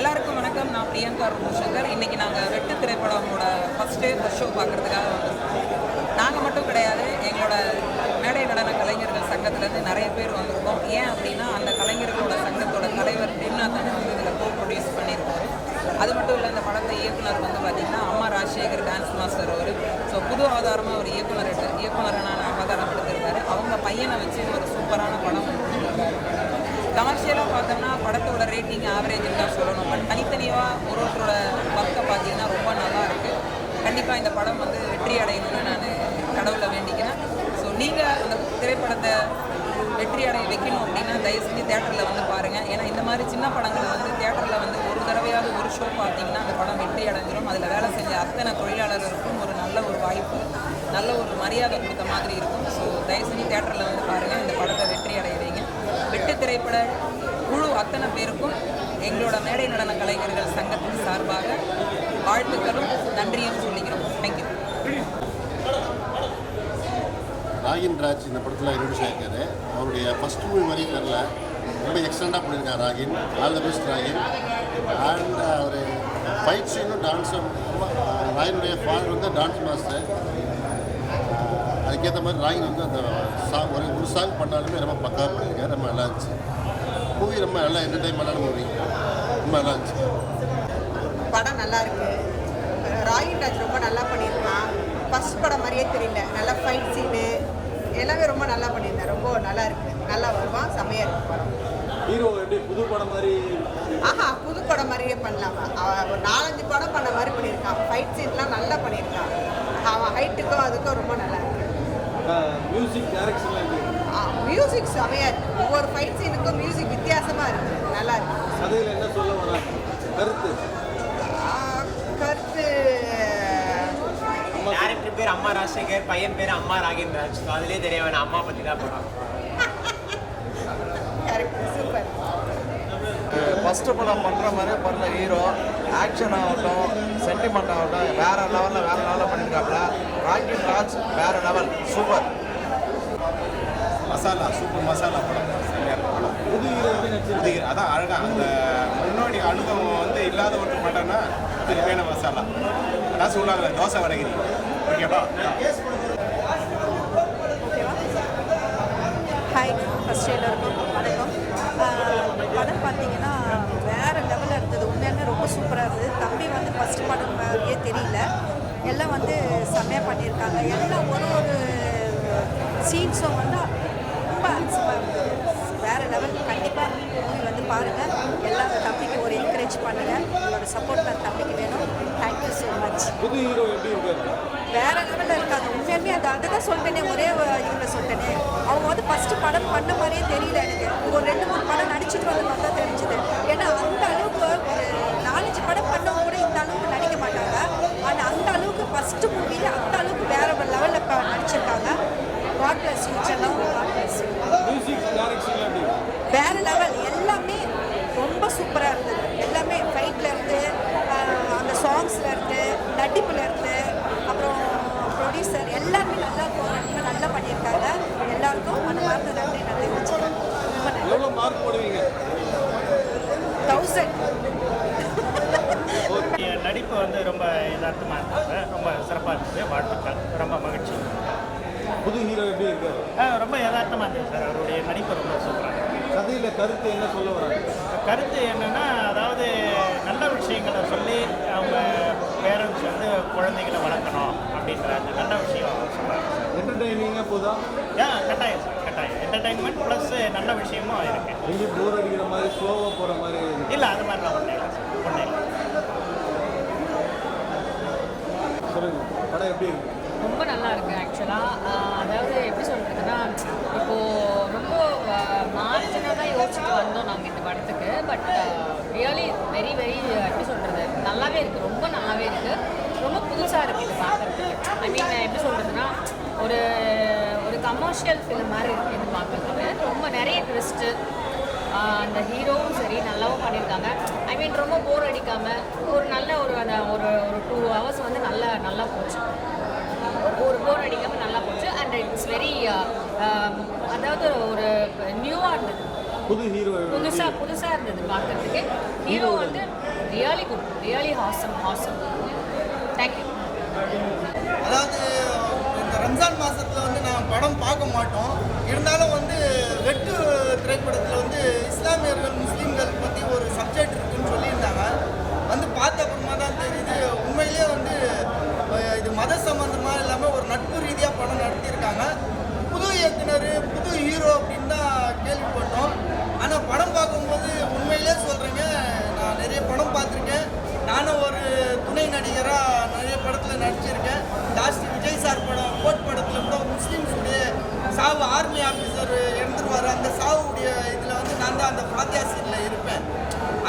எல்லாருக்கும் வணக்கம். நான் பிரியங்கா ரோஷங்கர். இன்றைக்கி நாங்கள் வெட்டு திரைப்படமோட ஃபஸ்ட் ஷோ பார்க்குறதுக்காக வந்திருக்கோம். நாங்கள் மட்டும் கிடையாது, எங்களோட மேடை நடன கலைஞர்கள் சங்கத்துலேருந்து நிறைய பேர் வந்திருக்கோம். ஏன் அப்படின்னா, அந்த கலைஞர்களோட சங்கத்தோட தலைவர் டிம்நாதன் வந்து இதில் ப்ரொடியூஸ் பண்ணியிருக்காரு. அது மட்டும் இல்லை, இந்த படத்தை இயக்குனர் வந்து பார்த்திங்கன்னா அம்மா ராஜசேகர் டான்ஸ் மாஸ்டர் அவர். ஸோ புது அவதாரமாக ஒரு இயக்குனரான அவதாரம் எடுத்திருக்காரு. அவங்க பையனை வச்சு ஒரு சூப்பரான படம் கொடுத்துருக்காரு. கமர்ஷியலாக பார்த்தோம்னா படத்தோட ரேட்டிங் ஆவரேஜ்னு தான் சொல்லணும். பட் தனித்தனியாக ஒருத்தரோட ஒர்க்கை பார்த்தீங்கன்னா ரொம்ப நல்லா இருக்குது. கண்டிப்பாக இந்த படம் வந்து வெற்றி அடையணும்னு நான் கடவுளை வேண்டிக்கிறேன். ஸோ நீங்கள் அந்த திரைப்படத்தை வெற்றி அடைய வைக்கணும் அப்படின்னா தயவு செஞ்சு தேட்டரில் வந்து பாருங்கள். ஏன்னா இந்த மாதிரி சின்ன படங்களை வந்து தேட்டரில் வந்து ஒரு தடவையாவது ஒரு ஷோ பார்த்தீங்கன்னா அந்த படம் வெற்றி அடைஞ்சிடும். அதில் வேலை செஞ்ச அத்தனை தொழிலாளர்களுக்கும் ஒரு நல்ல ஒரு வாய்ப்பு, நல்ல ஒரு மரியாதை கொடுத்த மாதிரி இருக்கும். ஸோ தயவு செஞ்சு தேட்டரில் வந்து பாருங்கள், இந்த படத்தை வெற்றி அடைய வைங்க. வெட்டு திரைப்பட குழு அத்தனை பேருக்கும் எங்களோட மேடை நடன கலைஞர்கள் சங்கத்தின் சார்பாக வாழ்த்துக்களும் நன்றியும் சொல்லிக்கிறோம். தேங்க்யூ. ராகின் ராஜ் இந்த படத்தில் இன்ட்ரடியூஸ் ஆகிருக்காரு. அவருடைய ஃபஸ்ட் மூவி மாதிரி தெரில, ரொம்ப எக்ஸலண்ட்டாக பண்ணியிருக்காரு Ragin. All the best Ragin. And அவர் ஃபைட் சீனும் டான்ஸும், ராகினுடைய ஃபாதர் வந்து டான்ஸ் மாஸ்டர். அதுக்கேற்ற மாதிரி ராகின் வந்து அந்த சாங் ஒரு சாங் பண்ணாலுமே ரொம்ப பக்காவாக பண்ணியிருக்காரு. ரொம்ப நல்லா இருந்துச்சு மூவி. ரொம்ப நல்லா என்டர்டைன்மெண்டான மூவி, ரொம்ப நல்லா இருந்துச்சு. படம் நல்லா இருக்கு. ராகின் ராஜ் ரொம்ப நல்லா பண்ணியிருக்கான். ஃபஸ்ட் படம் மாதிரியே தெரியல, நல்லா ஃபைட் சீனு எல்லாமே ரொம்ப நல்லா பண்ணியிருந்தேன். ரொம்ப நல்லா இருக்கு, நல்லா வருவான், செம்மையாக இருக்கு படம். ஹீரோ எப்படி புது படம் மாதிரி? புது படம் மாதிரியே பண்ணலாமா? அவன் ஒரு 4-5 படம் பண்ண மாதிரி பண்ணியிருக்கான். ஃபைட் சீன்லாம் நல்லா பண்ணியிருக்கான். அவன் ஹைட்டுக்கும் அதுக்கும் ரொம்ப நல்லா இருக்கு. மியூசிக் டைரக்ஷன்லாம் எப்படி? மியூசிக் செம்மையாக இருக்குது. ஒவ்வொரு ஃபைட் சீனுக்கும் மியூசிக் வித்தியாசமாக இருக்குது, நல்லா இருக்கு. கதையில் என்ன சொல்ல வராங்க? கருத்து டேரக்டர் பேர் அம்மா ராஜசேகர், பையன் பேர் அம்மா ராகின் ராஜ். அதுலேயே தெரியவன் அம்மா பற்றி தான் படம். சூப்பர். ஃபஸ்ட்டு படம் பண்ணுற மாதிரி பண்ண ஹீரோ. ஆக்ஷன் ஆகட்டும், சென்டிமெண்ட் ஆகட்டும், வேறு லெவலில் பண்ணியிருக்காப்புல. ராகின் ராஜ் வேறு level, super. Masala, super masala படம். புது ஹீரோ எப்படி நடிச்சிருக்கு? அதான் அழகாக அந்த முன்னோடி அனுபவம் வந்து இல்லாத ஒருத்தர் மாட்டோன்னா திருப்பியான மசாலா. அதான் சொல்லுவாங்க தோசை வடகிரி. ஓகேவா? ஹாய், ஃபஸ்ட் எல்லாருக்கும் வணக்கம். படம் பார்த்தீங்கன்னா வேறு லெவலில் இருந்தது. உண்மையாலுமே ரொம்ப சூப்பராக இருந்தது. தம்பி வந்து ஃபஸ்ட்டு படம் மாதிரியே தெரியல, எல்லாம் வந்து செம்மையாக பண்ணியிருக்காங்க. எல்லாம் ஒரு சீன்ஸும் வந்து ரொம்ப வேறு லெவல். கண்டிப்பாக மூவி வந்து பாருங்கள். எல்லாம் தம்பிக்கு ஒரு என்கரேஜ் பண்ணுங்கள். உங்களோட சப்போர்ட் தான் தம்பிக்கு வேணும். Thank you so much. புது ஹீரோ எப்படி இருக்காரு? வேறு லெவலில் இருக்காங்க. உண்மையாலுமே அதுதான் சொல்லிட்டேனே, ஒரே இதில் சொல்லிட்டேனே. அவங்க வந்து ஃபஸ்ட்டு படம் பண்ண மாதிரியே தெரியல எனக்கு. ஒரு 2-3 படம் நடிச்சுட்டு வந்து பார்த்தா தெரிஞ்சுது. ஏன்னா அந்த அளவுக்கு ஒரு 4-5 படம் பண்ணவங்க கூட இந்த அளவுக்கு நடிக்க மாட்டாங்க. ஆனால் அந்த அளவுக்கு ஃபஸ்ட்டு மூவியில் அந்த அளவுக்கு வேறு லெவலில் இப்போ நடிச்சிருக்காங்க. காட் பிளஸ் யூ செல்லம், காட் பிளஸ் யூ. மியூசிக் டைரக்ஷன்லாம் எப்படி? வேறு லெவல். எல்லாமே ரொம்ப சூப்பராக இருந்தது. எல்லாமே ஃபைட்டில் இருந்து, அந்த சாங்ஸில் இருந்து, நடிப்பில் இருந்து, அப்புறம் ப்ரொடியூசர் எல்லாருமே நல்லா பண்ணியிருக்காங்க. எல்லாருக்கும் மனமார்ந்த நன்றி வச்சுக்கிறேன். ரொம்ப நன்றி. எவ்வளோ மார்க் போடுவீங்க? 1000. நடிப்பு வந்து ரொம்ப யதார்த்தமாக இருந்தது, ரொம்ப சிறப்பாக இருந்தது. வாழ்த்துக்கள், ரொம்ப மகிழ்ச்சி. புது ஹீரோ எப்படி இருக்காரு? ரொம்ப யதார்த்தமாக இருந்தது சார். அவருடைய நடிப்பு ரொம்ப சூப்பராக. கதையில் கருத்து என்ன சொல்ல வராங்க? கருத்து என்னென்னா, அதாவது நல்ல விஷயங்களை சொல்லி அவங்க பேரண்ட்ஸ் வந்து குழந்தைகளை வளர்க்கணும் அப்படின்ற அந்த நல்ல விஷயம் சொல்கிறாங்க. என்டர்டைனிங்காக போதா? கட்டாயம் சார், கட்டாயம். என்டர்டைன்மெண்ட் ப்ளஸ் நல்ல விஷயமும் இருக்குது. எங்கேயும் போர் அடிக்கிற மாதிரி ஸ்லோவாக போகிற மாதிரி? இல்லை, அது மாதிரிலாம் ஒன்றே இல்லை சார், ஒன்றே இல்லை. சொல்லுங்கள், படம் எப்படி இருக்கு? ரொம்ப நல்லா இருக்குது ஆக்சுவலாக. அதாவது எப்படி சொல்கிறதுன்னா, இப்போது ரொம்ப மார்ஜினாக தான் யோசிச்சுட்டு வந்தோம் நாங்கள் இந்த படத்துக்கு. பட் ரியலி வெரி வெரி எப்படி சொல்கிறது, நல்லாவே இருக்குது, ரொம்ப நல்லாவே இருக்குது. ரொம்ப புதுசாக இருக்குது இது பார்க்குறதுக்கு. ஐ மீன் எப்படி சொல்கிறதுனா, ஒரு ஒரு கமர்ஷியல் ஃபிலிம் மாதிரி இருக்குது இது பார்க்குறதுக்கு. ரொம்ப நிறைய ட்விஸ்ட்டு. அந்த ஹீரோவும் சரி நல்லாவும் பண்ணியிருக்காங்க. ஐ மீன் ரொம்ப போர் அடிக்காமல் ஒரு நல்ல அந்த ஒரு 2 hours வந்து நல்லா போச்சு. ஒரு போர் அடிக்காமல் நல்லா போச்சு. அண்ட் இட்ஸ் வெரி அதாவது ஒரு நியூவாக இருந்தது, புது ஹீரோ புதுசாக இருந்தது பார்க்குறதுக்கு. ஹீரோ வந்து ரியலி குட், ரியலி ஹாசம். தேங்க்யூ. அதாவது இந்த ரம்ஜான் மாதத்தில் வந்து நான் படம் பார்க்க மாட்டோம். இருந்தாலும் வந்து வெட்டு திரைப்படத்தில் வந்து இஸ்லாமியர்கள் முஸ்லீம்கள் பற்றி ஒரு சப்ஜெக்ட் இருக்குன்னு சொல்லியிருந்தாங்க. வந்து பார்த்த அப்புறமா தான் தெரியுது உண்மையிலே வந்து இது மத சம்பந்தமாக இல்லாமல் ஒரு நட்பு ரீதியாக படம் நடத்தியிருக்காங்க. புது இயக்குனர், புது ஹீரோ அப்படின்னு தான் கேள்விப்பட்டோம். ஆனால் படம் பார்க்கும்போது உண்மையிலே சொல்கிறேங்க, நான் நிறைய படம் பார்த்துருக்கேன். நானும் ஒரு துணை நடிகராக நிறைய படத்தில் நடிச்சிருக்கேன். லாஸ்ட் விஜய் சார் படம் கோட் படத்தில் கூட முஸ்லீம்ஸுடைய சாவு, ஆர்மி ஆஃபீஸர் இறந்துருவார். அந்த சாவுடைய இதில் வந்து நான் தான் அந்த ஃபாத்தியா சீனில் இருப்பேன்.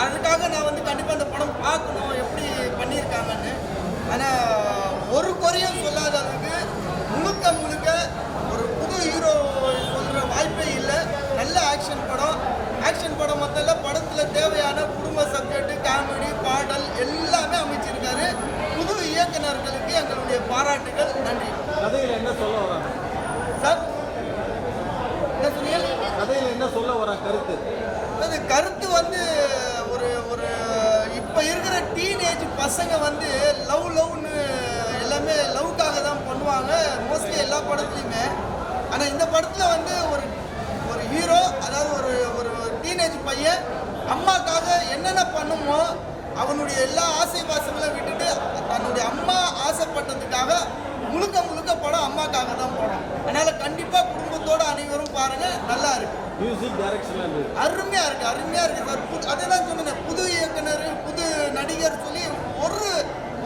அதுக்காக நான் வந்து கண்டிப்பாக அந்த படம் பார்க்கணும் எப்படி பண்ணியிருக்காங்கன்னு. ஆனால் ஒரு குறையும் சொல்லாத அளவுக்கு முழுக்க ஒரு புது ஹீரோ சொல்கிற வாய்ப்பே இல்லை. நல்ல ஆக்ஷன் படம் மொத்தம் படத்தில் தேவையான குடும்ப சப்ஜெக்ட், காமெடி, பாடல் எல்லாமே அமைச்சிருக்காரு. புது இயக்குனர்களுக்கு எங்களுடைய பாராட்டுகள். நன்றி. கதையில் என்ன சொல்ல வராங்க சார்? என்ன சொன்னீங்க? கதையில் என்ன சொல்ல வராங்க கருத்து? அது கருத்து வந்து ஒரு இப்போ இருக்கிற டீனேஜ் பசங்க வந்து லவ்னு எல்லாமே லவ்க்காக தான் பண்ணுவாங்க மோஸ்ட்லி எல்லா படத்துலையுமே. ஆனால் இந்த படத்தில் வந்து ஒரு ஹீரோ, அதாவது ஒரு டீனேஜ் பையன் அம்மாக்காக என்னென்ன பண்ணுமோ அவனுடைய எல்லா ஆசை பாசங்களும் விட்டுட்டு தன்னுடைய அம்மா ஆசைப்பட்டதுக்காக முழுக்க படம் அம்மாக்காக தான் படம். அதனால் கண்டிப்பாக குடும்பத்தோடு அனைவரும் பாருங்கள். நல்லா இருக்கு. மியூசிக் டைரக்ஷன் அருமையாக இருக்குது சார். அதுதான் சொன்னேன், புது இயக்குனர், புது நடிகர் சொல்லி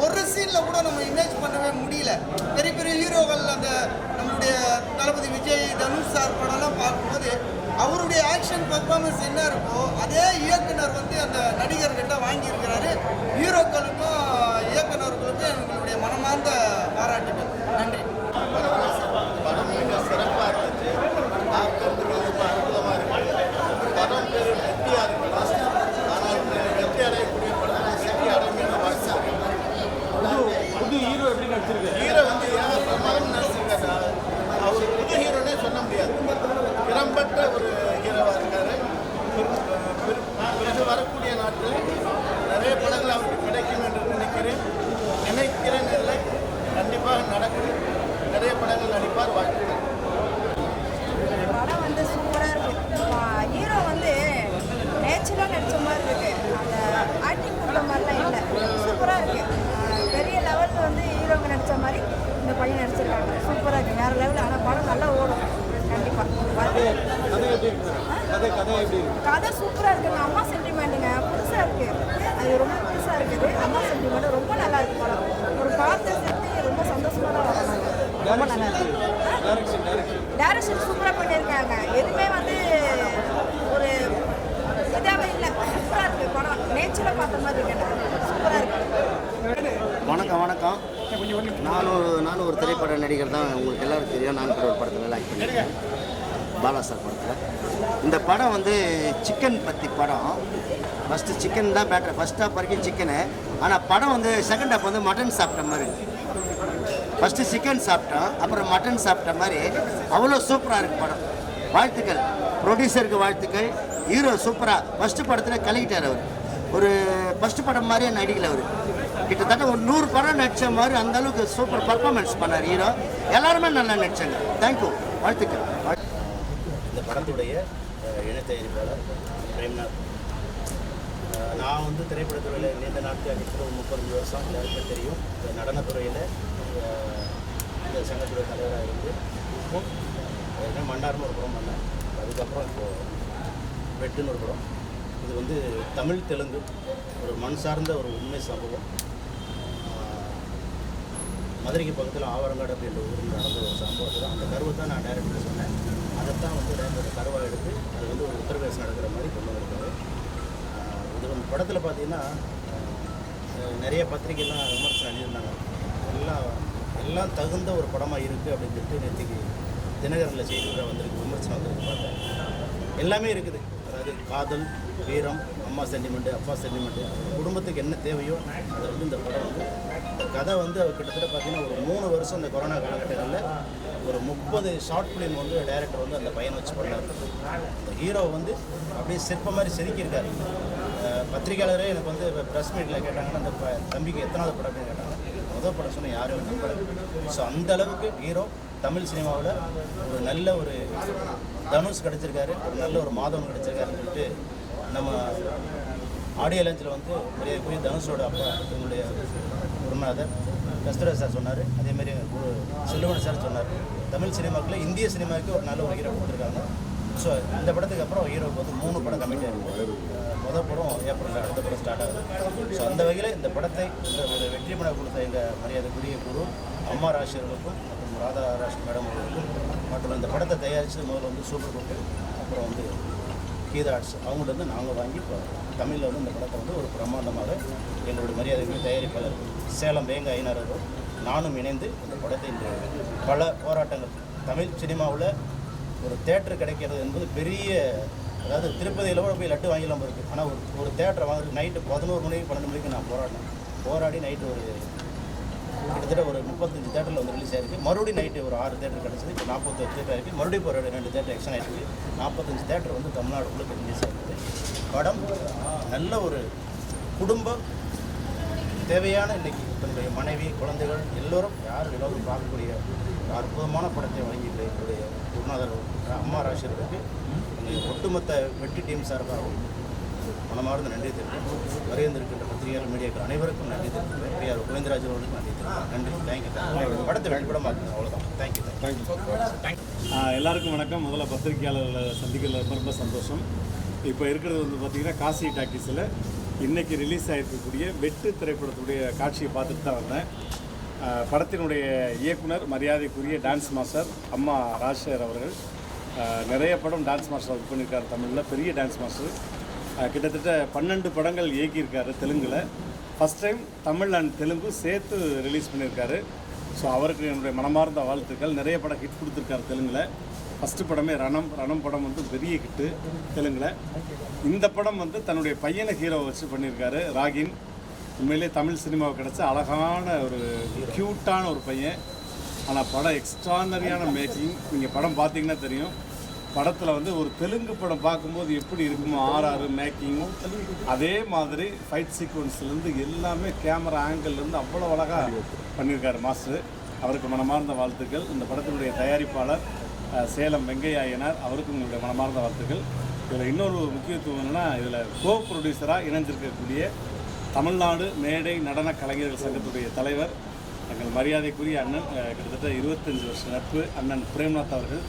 ஒரு சீனில் கூட நம்ம இமேஜ் பண்ணவே முடியல. பெரிய ஹீரோக்கள் அந்த நம்மளுடைய தளபதி விஜய், தனுஷ் சார் படம்லாம் பார்க்கும்போது அவருடைய ஆக்ஷன் பர்ஃபார்மன்ஸ் என்ன இருக்கோ அதே இயக்குனர் வந்து அந்த நடிகர்கிட்ட வாங்கியிருக்கிறாரு. ஹீரோக்களுக்கும் இயக்குனர்களுக்கும் எங்களுடைய மனமார்ந்த பாராட்டுகள். நன்றி. படம் மிக சிறப்பாக இருந்துச்சு. பார்க்கறதுக்கு ரொம்ப அற்புதமாக இருக்குது. படம் பேர் வெற்றியாக இருக்கு. ஆனால் வெற்றி அடையக்கூடிய படம் வெற்றி அடைமையான வாழ்க்கை. புது ஹீரோ எப்படி நடிச்சிருக்காரு? ஹீரோ வந்து ஏன் பிரமாதம் நடிச்சிருக்காரு. அவர் புது ஹீரோனே சொல்ல முடியாது. திறம்பட்ட ஒரு ஹீரோவாக இருக்காரு. பிறகு வரக்கூடிய நாட்களில் நிறைய படங்கள் அவருக்கு கிடைக்கும் என்று நினைக்கிறேன் இல்லை, கண்டிப்பாக நடக்கும். நிறைய படங்கள் நடிப்பார். வாழ்த்துக்கள். படம் வந்து சூப்பராக இருக்குது. ஹீரோ வந்து நேச்சுரலாக நடித்த மாதிரி இருக்குது. அந்த ஆக்டிங் பண்ணுற மாதிரிலாம் இல்லை. சூப்பராக இருக்குது. பெரிய லெவலில் வந்து ஹீரோங்க நடித்த மாதிரி இந்த பையன் நடிச்சிருக்காங்க. சூப்பராக இருக்குது, வேறு லெவலில். ஆனால் படம் நல்லா ஓடும் கண்டிப்பாக. கதை எப்படி இருக்கு? கதை எப்படி இருக்கு? கதை சூப்பராக இருக்குங்க. அம்மா சென்டிமெண்ட்டுங்க புதுசாக இருக்குது. அது ரொம்ப புதுசாக இருக்குது. அம்மா சென்டிமெண்ட் ரொம்ப நல்லா இருக்குது படம். ஒரு பார்த்து சேர்த்து ரொம்ப சந்தோஷமாக தான் வராங்க. ரொம்ப நல்லா இருக்கு. டைரக்ஷன் சூப்பராக பண்ணியிருக்காங்க. எதுவுமே வந்து ஒரு இதாகவே இல்லை. சூப்பராக இருக்குது படம். நேச்சராக பார்த்த மாதிரி இருக்கு. சூப்பராக இருக்குது. வணக்கம். நானும் ஒரு திரைப்பட நடிகர் தான். உங்களுக்கு எல்லாரும் தெரியும். நான் கூட ஒரு படத்தில் ஆக்ட் பண்ணியிருக்கேன், பாலா சார் படத்தில். இந்த படம் வந்து சிக்கன் பற்றி படம். ஃபஸ்ட்டு சிக்கன் தான் பேட்டர், ஃபஸ்ட் ஹாஃப் வரைக்கும் சிக்கனு. ஆனால் படம் வந்து செகண்ட் ஹாஃப் வந்து மட்டன் சாப்பிட்ட மாதிரி. ஃபஸ்ட்டு சிக்கன் சாப்பிட்டோம், அப்புறம் மட்டன் சாப்பிட்ட மாதிரி. அவ்வளோ சூப்பராக இருக்குது படம். வாழ்த்துக்கள் ப்ரொடியூசருக்கு, வாழ்த்துக்கள். ஹீரோ சூப்பராக ஃபஸ்ட்டு படத்தில் கலக்கிட்டார். அவர் ஒரு ஃபஸ்ட்டு படம் மாதிரியே நடிக்கல. அவர் கிட்டத்தட்ட ஒரு 100 படம் நடித்த மாதிரி அந்த அளவுக்கு சூப்பர் பர்ஃபார்மன்ஸ் பண்ணார் ஹீரோ. எல்லாருமே நல்லா நடித்தாங்க. தேங்க்யூ, வாழ்த்துக்கள். இந்த படத்துடைய இணை தயாரிப்பாளர் பிரேம்நாத். நான் வந்து திரைப்படத்துறையில் நீண்ட நாட்கள் கிட்டத்தட்ட 35 வருஷம் எல்லாருக்குமே தெரியும். இந்த நடனத்துறையில் இந்த சங்கத்துறை தலைவராக இருந்து இப்போ மன்னார்னு ஒரு படம் பண்ணேன். அதுக்கப்புறம் இப்போது வெட்டுன்னு ஒரு படம். இது வந்து தமிழ் தெலுங்கு ஒரு மண் சார்ந்த ஒரு உண்மை சம்பவம். மதுரைக்கு பக்கத்தில் ஆவரங்காடு அப்படின்ற ஊரில் நடந்த ஒரு சம்பவத்தை தான், அந்த கருவை தான் நான் டைரக்டர் சொன்னேன். அதைத்தான் வந்து டைரக்டரோட கருவாக எடுத்து அது வந்து ஒரு உத்தரப்பிரதேசம் நடக்கிற மாதிரி கொண்டு வந்திருக்காரு. இது வந்து படத்தில் பார்த்தீங்கன்னா நிறைய பத்திரிகைலாம் விமர்சனம் எழுதியிருந்தாங்க. எல்லாம் தகுந்த ஒரு படமாக இருக்குது அப்படின்னு சொல்லிட்டு நேற்றுக்கு தினகரனில் செய்தியில் வந்திருக்கு, விமர்சனம் வந்திருக்கு. பார்த்தேன் எல்லாமே இருக்குது. அதாவது காதல், வீரம், அம்மா சென்டிமெண்ட்டு, அப்பா சென்டிமெண்ட்டு, குடும்பத்துக்கு என்ன தேவையோ அதை வந்து இந்த படம் வந்து இந்த கதை வந்து கிட்டத்தட்ட பார்த்திங்கன்னா ஒரு 3 வருஷம் இந்த கொரோனா காலகட்டங்களில் ஒரு 30 ஷார்ட் ஃபிலிம் வந்து டைரக்டர் வந்து அந்த பையனை வச்சு பண்ணார். இந்த ஹீரோ வந்து அப்படியே சிற்ப மாதிரி செதுக்கியிருக்காரு. பத்திரிகையாளரே எனக்கு வந்து ப்ரெஸ் மீட்டில் கேட்டாங்கன்னா அந்த தம்பிக்கு எத்தனாவது படம் அப்படின்னு கேட்டாங்க. முதல் படம் சொன்ன யாரும் நம்பல. ஸோ அந்த அளவுக்கு ஹீரோ தமிழ் சினிமாவில் ஒரு நல்ல ஒரு தனுஷ் கிடச்சிருக்காரு, ஒரு நல்ல ஒரு மாதவன் கிடச்சிருக்காருன்னு சொல்லிட்டு நம்ம ஆடியோ லான்ச்சில் வந்து மரியாதைக்குரிய தனுஷோட அப்பா எங்களுடைய குருநாதர் கஸ்தூராஜ் சார் சொன்னார். அதேமாதிரி ஒரு செல்வன் சார் சொன்னார். தமிழ் சினிமாவுக்குள்ள இந்திய சினிமாவுக்கு ஒரு நல்ல ஒரு ஹீரோ கொடுத்துருக்காங்க. ஸோ இந்த படத்துக்கு அப்புறம் ஹீரோக்கு வந்து 3 படம் கமிட்டாக இருக்கும். முதல் படம் ஏப்ரலில், அடுத்த படம் ஸ்டார்ட் ஆகுது. ஸோ அந்த வகையில் இந்த படத்தை இந்த ஒரு வெற்றி படம் கொடுத்த எங்கள் மரியாதைக்குரிய குரு அம்மா ராஷர்களுக்கும் மற்றும் ராதா ராஷ் மேடம் அவர்களுக்கும் மற்றும் இந்த படத்தை தயாரித்து முதல்ல வந்து சூப்பர் குக்கு, அப்புறம் வந்து கீதா ஆர்ட்ஸ் அவங்கள்ட்ட வந்து நாங்கள் வாங்கி இப்போ தமிழில் வந்து இந்த படத்தை வந்து ஒரு பிரமாண்டமாக எங்களுடைய மரியாதைக்குரிய தயாரிப்பாளர் சேலம் வேங்க ஐயனார் அவர்கள் நானும் இணைந்து இந்த படத்தை இந்த பல போராட்டங்கள் தமிழ் சினிமாவில் ஒரு தேட்டர் கிடைக்கிறது என்பது பெரிய, அதாவது திருப்பதியில் கூட போய் லட்டு வாங்கிலாம் இருக்குது. ஆனால் ஒரு தேட்டரை வாங்குறது நைட்டு 11 மணிக்கு 12 மணிக்கு நான் போராடி நைட்டு ஒரு கிட்டத்தட்ட ஒரு 35 தேட்டரில் வந்து ரிலீஸ் ஆகிருக்கு. மறுபடியும் நைட்டு ஒரு 6 தேட்டர் கிடச்சிது. இப்போ 41 தேட்டர் இருக்குது. மறுபடியும் ஒரு 2 தேட்டர் எக்ஸ்டன் ஆகிருக்கு. 45 தேட்டர் வந்து தமிழ்நாடுக்குள்ளே ரிலீஸ் ஆகிருக்கு. படம் நல்ல ஒரு குடும்பம் தேவையான இன்றைக்கி தன்னுடைய மனைவி குழந்தைகள் எல்லோரும் யார் எல்லோரும் பார்க்கக்கூடிய அற்புதமான படத்தை வழங்கிட்டு என்னுடைய குருநாதர் அம்மா ராஷருக்கு ஒட்டுமொத்த வெற்றி டீம் சார்பாகவும் மனமார்ந்த நன்றி தெரிவிக்கிறேன். வரைந்திருக்கின்ற பத்திரிகையாளர் மீடியாக்கள் அனைவருக்கும் நன்றி தெரிவிக்கிறேன். பிஆர் கோவிந்தராஜ் அவர்களுக்கு நன்றி தெரிவிக்கிறேன். நன்றி, தேங்க்யூ. படத்தை வெற்றிப்படமாக்குங்க, அவ்வளோதான். தேங்க்யூ. எல்லாருக்கும் வணக்கம். முதல்ல பத்திரிகையாளர்களை சந்திக்கல ரொம்ப சந்தோஷம். இப்போ இருக்கிறது வந்து பார்த்திங்கன்னா காசி டாக்கீஸில் இன்றைக்கி ரிலீஸ் ஆகிருக்கக்கூடிய வெட்டு திரைப்படத்துடைய காட்சியை பார்த்துட்டு தான் வந்தேன். படத்தினுடைய இயக்குனர் மரியாதைக்குரிய டான்ஸ் மாஸ்டர் அம்மா ராஜசேகர் அவர்கள் நிறைய படம் டான்ஸ் மாஸ்டர் ஒர்க் பண்ணியிருக்காரு. தமிழில் பெரிய டான்ஸ் மாஸ்டர். கிட்டத்தட்ட 12 படங்கள் இயக்கியிருக்காரு தெலுங்கில். First time Tamil and Telugu சேர்த்து ரிலீஸ் பண்ணியிருக்காரு. ஸோ அவருக்கு என்னுடைய மனமார்ந்த வாழ்த்துக்கள். நிறைய படம் ஹிட் கொடுத்துருக்காரு தெலுங்கில். ஃபஸ்ட்டு படமே ரணம் படம் வந்து பெரிய ஹிட்டு தெலுங்கில். இந்த படம் வந்து தன்னுடைய பையனை ஹீரோ வச்சு பண்ணியிருக்காரு, ராகின். உண்மையிலே தமிழ் சினிமாவுக்கு கிடச்ச அழகான ஒரு க்யூட்டான ஒரு பையன். ஆனால் படம் எக்ஸ்ட்ரானரியான மேக்கிங். நீங்கள் படம் பார்த்தீங்கன்னா தெரியும். படத்தில் வந்து ஒரு தெலுங்கு படம் பார்க்கும்போது எப்படி இருக்குமோ RR மேக்கிங்கும் அதே மாதிரி ஃபைட் சீக்வன்ஸ்லேருந்து எல்லாமே கேமரா ஆங்கிள்லேருந்து அவ்வளோ அழகாக பண்ணியிருக்காரு மாஸ்டர். அவருக்கு மனமார்ந்த வாழ்த்துக்கள். இந்த படத்தினுடைய தயாரிப்பாளர் சேலம் வெங்கையா ஐயனார், அவருக்கும் உங்களுடைய மனமார்ந்த வாழ்த்துக்கள். இதில் இன்னொரு முக்கியத்துவம் என்னென்னா, இதில் கோ ப்ரொடியூசராக இணைந்திருக்கக்கூடிய தமிழ்நாடு மேடை நடன கலைஞர்கள் சங்கத்துடைய தலைவர் எங்கள் மரியாதைக்குரிய அண்ணன், கிட்டத்தட்ட 25 வருஷ நட்பு அண்ணன் பிரேம்நாத் அவர்கள்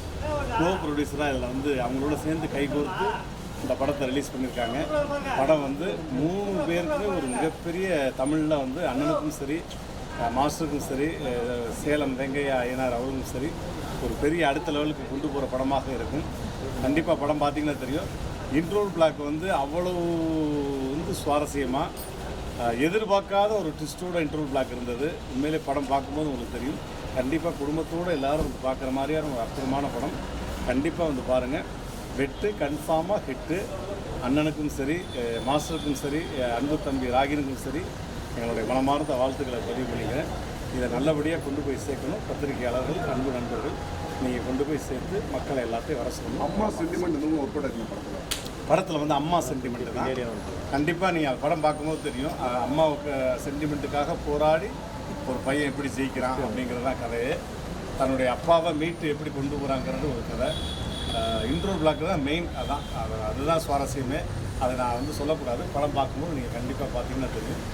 கோ ப்ரொடியூசராக இதில் வந்து அவங்களோட சேர்ந்து கைகோர்த்து இந்த படத்தை ரிலீஸ் பண்ணியிருக்காங்க. படம் வந்து 3 பேருக்கு ஒரு மிகப்பெரிய தமிழில் வந்து அண்ணனுக்கும் சரி மாஸ்டருக்கும் சரி சேலம் வெங்கையா ஐயனார் அவருக்கும் சரி ஒரு பெரிய அடுத்த லெவலுக்கு கொண்டு போகிற படமாக இருக்கும். கண்டிப்பாக படம் பார்த்திங்கன்னா தெரியும். இன்ட்ரோல் பிளாக் வந்து அவ்வளோ வந்து சுவாரஸ்யமாக எதிர்பார்க்காத ஒரு ட்விஸ்டோட இன்ட்ரோல் பிளாக் இருந்தது. உண்மையிலே படம் பார்க்கும்போது உங்களுக்கு தெரியும். கண்டிப்பாக குடும்பத்தோடு எல்லோரும் பார்க்குற மாதிரியான ஒரு அற்புதமான படம். கண்டிப்பாக வந்து பாருங்கள். வெட்டு கன்ஃபார்மாக ஹிட்டு. அண்ணனுக்கும் சரி மாஸ்டருக்கும் சரி அன்பு தம்பி ராகினுக்கும் சரி எங்களுடைய மனமார்ந்த வாழ்த்துக்களை பதிவு பண்ணிக்கிறேன். இதை நல்லபடியாக கொண்டு போய் சேர்க்கணும். பத்திரிகையாளர்கள், அன்பு நண்பர்கள், நீங்கள் கொண்டு போய் சேர்த்து மக்களை எல்லாத்தையும் வர சொல்லணும். அம்மா சென்டிமெண்ட் ஒர்க் படத்தில் வந்து அம்மா சென்டிமெண்ட் தான். கண்டிப்பாக நீங்கள் படம் பார்க்கும்போது தெரியும். அம்மாவுக்கு சென்டிமெண்ட்டுக்காக போராடி ஒரு பையன் எப்படி ஜெயிக்கிறான் அப்படிங்கிறதான் கதையே. தன்னுடைய அப்பாவை மீட்டு எப்படி கொண்டு போகிறாங்கிறது ஒரு கதை. இன்ட்ரோ பிளாக் தான் மெயின். அதுதான் சுவாரஸ்யமே. அதை நான் வந்து சொல்லக்கூடாது. படம் பார்க்கும்போது நீங்கள் கண்டிப்பாக பார்த்தீங்கன்னா தெரியும்.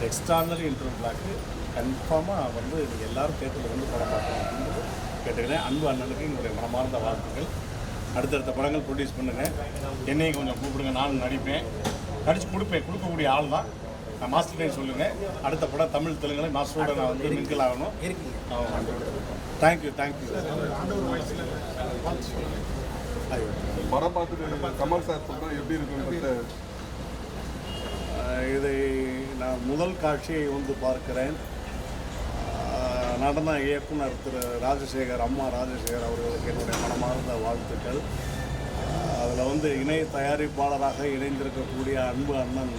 எக்ஸ்ட்ரானரி இன்ட்ரோ பிளாக்கு கன்ஃபார்மாக வந்து நீங்கள் எல்லோரும் தேட்டரில் வந்து படம் பார்க்கணும் அப்படின்னு கேட்டுக்கிறேன். அன்பு அண்ணனுக்கு எங்களுடைய மனமார்ந்த வாழ்த்துக்கள். அடுத்தடுத்த படங்கள் ப்ரொடியூஸ் பண்ணுங்கள். என்னையும் கொஞ்சம் கூப்பிடுங்க, நானும் நடிப்பேன். கொடுக்கக்கூடிய ஆள் தான் நான். மாஸ்டர் டைம் சொல்லுங்கள். அடுத்த படம் தமிழ் தெலுங்குல மாஸ்டரோட நான் வந்து மிங்கிள் ஆகணும். தேங்க்யூ. படம் பார்த்துட்டு கமல் சார் சொல்கிறேன் எப்படி இருக்குன்னு. இதை நான் முதல் காட்சியை வந்து பார்க்கிறேன். நடன இயக்குனர் திரு ராஜசேகர், அம்மா ராஜசேகர் அவர்களுக்கு என்னுடைய மனமார்ந்த வாழ்த்துக்கள். அதில் வந்து இணை தயாரிப்பாளராக இணைந்திருக்கக்கூடிய அன்பு அண்ணன்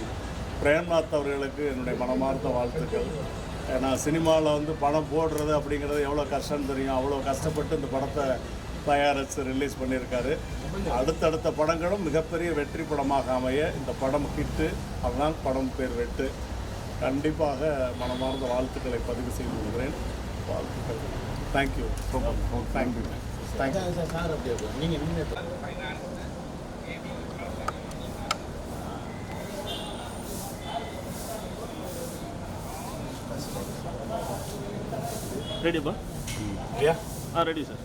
பிரேம்நாத் அவர்களுக்கு என்னுடைய மனமார்ந்த வாழ்த்துக்கள். ஏன்னா சினிமாவில் வந்து படம் போடுறது அப்படிங்கிறது எவ்வளோ கஷ்டம்னு தெரியும். அவ்வளோ கஷ்டப்பட்டு இந்த படத்தை தயாரித்து ரிலீஸ் பண்ணியிருக்காரு. அடுத்தடுத்த படங்களும் மிகப்பெரிய வெற்றி படமாக அமைய இந்த படம் ஹிட்டு, அதுதான் படம் பேர் வெட்டு. கண்டிப்பாக மனமார்ந்த வாழ்த்துக்களை பதிவு செய்து கொள்கிறேன். வாழ்த்துக்கள். Thank you so much. Thank you thank you. Sir அப்படியே நீங்கள் ரெடிப்பா? இல்லையா? Ready sir.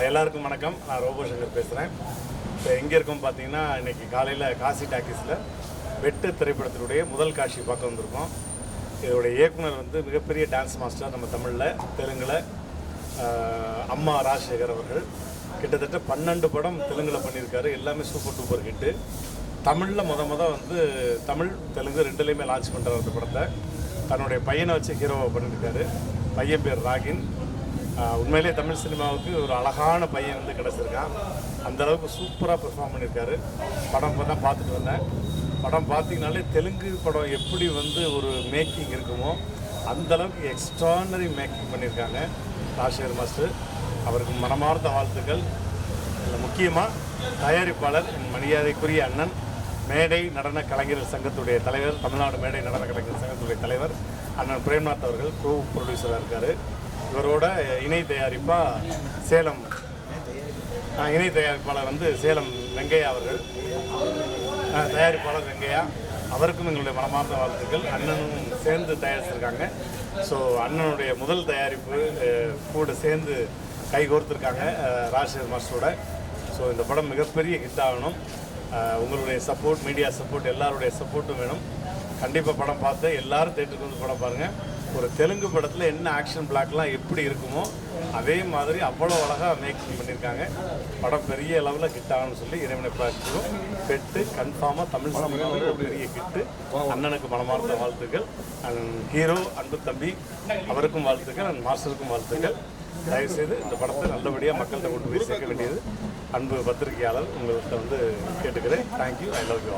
எல்லாருக்கும் வணக்கம். நான் ரோபோ சங்கர் பேசுகிறேன். இப்போ எங்கே இருக்கோம் பார்த்தீங்கன்னா, இன்றைக்கி காலையில் காசி டாக்கீஸில் வெட்டு திரைப்படத்தினுடைய முதல் காட்சி பார்க்க வந்திருக்கோம். இதோடைய இயக்குனர் வந்து மிகப்பெரிய டான்ஸ் மாஸ்டர், நம்ம தமிழில் தெலுங்கில் அம்மா ராஜசேகர் அவர்கள். கிட்டத்தட்ட 12 படம் தெலுங்கில் பண்ணியிருக்காரு. எல்லாமே சூப்பர் டூப்பர் ஹிட்டு. தமிழில் வந்து தமிழ் தெலுங்கு ரெண்டுலேயுமே லான்ச் பண்ணுறாரு அந்த படத்தை. தன்னுடைய பையனை வச்சு ஹீரோவை பண்ணியிருக்காரு. பையன் பேர் ராகின். உண்மையிலே தமிழ் சினிமாவுக்கு ஒரு அழகான பையன் வந்து கிடச்சிருக்கான். அந்தளவுக்கு சூப்பராக பெர்ஃபார்ம் பண்ணியிருக்காரு. படம் தான் பார்த்துட்டு வந்தேன். படம் பார்த்திங்கனாலே தெலுங்கு படம் எப்படி வந்து ஒரு மேக்கிங் இருக்குமோ அந்தளவுக்கு எக்ஸ்ட்ரானரி மேக்கிங் பண்ணியிருக்காங்க ராஜசேகர் மாஸ்டர். அவருக்கு மனமார்ந்த வாழ்த்துக்கள். இதில் முக்கியமாக தயாரிப்பாளர் என் மரியாதைக்குரிய அண்ணன், மேடை நடன கலைஞர்கள் சங்கத்துடைய தலைவர், தமிழ்நாடு மேடை நடன கலைஞர் சங்கத்துடைய தலைவர் அண்ணன் பிரேம்நாத் அவர்கள் கோ ப்ரொடியூசராக இருக்கார். இவரோட இணை தயாரிப்பாக சேலம் இணை தயாரிப்பாளர் வந்து சேலம் வெங்கையா அவர்கள், தயாரிப்பாளர் வெங்கையா அவருக்கும் எங்களுடைய மனமார்ந்த வாழ்த்துக்கள். அண்ணனும் சேர்ந்து தயாரிச்சிருக்காங்க. ஸோ அண்ணனுடைய முதல் தயாரிப்பு கூட சேர்ந்து கை கோர்த்துருக்காங்க ராஜசேகர் மாஸ்டரோட. ஸோ இந்த படம் மிகப்பெரிய ஹிட் ஆகணும். உங்களுடைய சப்போர்ட், மீடியா சப்போர்ட், எல்லாருடைய சப்போர்ட்டும் வேணும். கண்டிப்பாக படம் பார்த்து எல்லோரும் தேட்டருக்கு வந்து படம் பாருங்கள். ஒரு தெலுங்கு படத்தில் என்ன ஆக்ஷன் பிளாக்லாம் எப்படி இருக்குமோ அதே மாதிரி அவ்வளோ அழகாக மேக்கிங் பண்ணியிருக்காங்க. படம் பெரிய அளவில் ஹிட் ஆகணும்னு சொல்லி இறைவனை பிரார்த்திக்கிறோம். பெட்டு கன்ஃபார்மாக தமிழ் சினிமாவுக்கு ஒரு பெரிய ஹிட்டு. அண்ணனுக்கு மனமார்ந்த வாழ்த்துக்கள். ஹீரோ அன்பு தம்பி அவருக்கும் வாழ்த்துக்கள், மாஸ்டருக்கும் வாழ்த்துக்கள். தயவுசெய்து இந்த படத்தை நல்லபடியாக மக்கள்கிட்ட கொண்டு போய் சேர்க்க வேண்டியது அன்பு பத்திரிகையாளர் உங்கள்கிட்ட வந்து கேட்டுக்கிறேன். தேங்க்யூ. I love you.